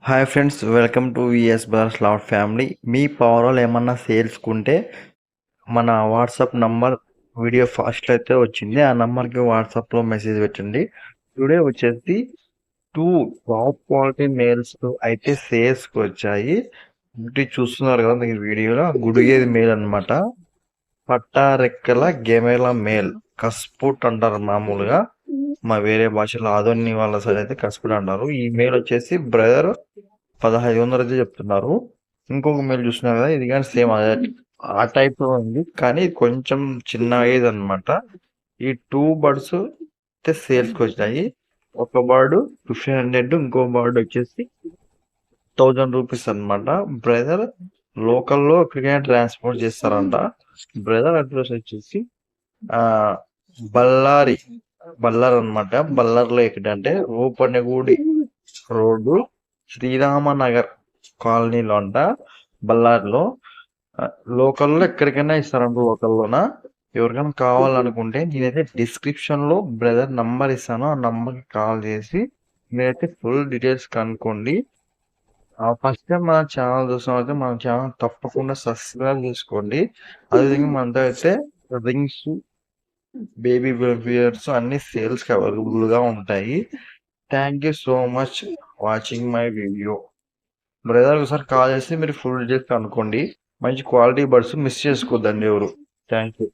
Hi friends, welcome to VS Brothers love family. మీ పవర్లో ఏమన్నా సేల్స్కుంటే మన వాట్సాప్ నంబర్ వీడియో ఫాస్ట్ అయితే వచ్చింది. ఆ నంబర్కి వాట్సాప్లో మెసేజ్ పెట్టండి. టుడే వచ్చేసి 2 టాప్ క్వాలిటీ మెయిల్స్ అయితే సేల్స్కి వచ్చాయి. ఇది చూస్తున్నారు కదా మీరు వీడియోలో, గుడిగేది మెయిల్ అనమాట. పట్టారెక్కల గెమెల మేల్ కస్పుట్ అంటారు మామూలుగా. మా వేరే భాషలో ఆదోని వాళ్ళ సైడ్ అయితే కస్పుట్ అంటారు. ఈ మెయిల్ వచ్చేసి బ్రదర్ 1500 అయితే చెప్తున్నారు. ఇంకొక మెయిల్ చూస్తున్నారు కదా, ఇది కానీ సేమ్ అదే ఆ టైప్ లో ఉంది, కానీ ఇది కొంచెం చిన్న ఏజ్ అనమాట. ఈ 2 బర్డ్స్ అయితే సేల్స్కి వచ్చినాయి. ఒక బర్డ్ 1500, ఇంకో బర్డ్ వచ్చేసి 1000 రూపీస్ అనమాట. బ్రదర్ లోకల్లో ఎక్కడికైనా ట్రాన్స్పోర్ట్ చేస్తారంట. బ్రదర్ అడ్రస్ వచ్చేసి ఆ బళ్ళారి బళ్ళారి అనమాట. బళ్ళారిలో ఎక్కడంటే రూపనగూడి రోడ్డు శ్రీరామనగర్ కాలనీలో అంట, బళ్ళారిలో. లోకల్లో ఎక్కడికైనా ఇస్తారంట, లోకల్లోన. ఎవరికైనా కావాలనుకుంటే నేనైతే డిస్క్రిప్షన్ లో బ్రదర్ నంబర్ ఇస్తాను, ఆ నంబర్కి కాల్ చేసి మీరైతే ఫుల్ డీటెయిల్స్ కనుక్కోండి. ఫస్ట్ టైం మన ఛానల్ చూసినట్లయితే మన ఛానల్ తప్పకుండా సబ్స్క్రైబ్ చేసుకోండి. అదేవిధంగా మనతో అయితే రింగ్స్, బేబీ బియర్స్ అన్ని సేల్స్ కి అవైలబుల్ గా ఉంటాయి. Thank you so much watching my video. Brother ఒకసారి కాల్ చేసి మీరు ఫుల్ డీటెయిల్స్ కనుక్కోండి. మంచి క్వాలిటీ బడ్స్ మిస్ చేసుకోవద్దండి ఎవరు. Thank you.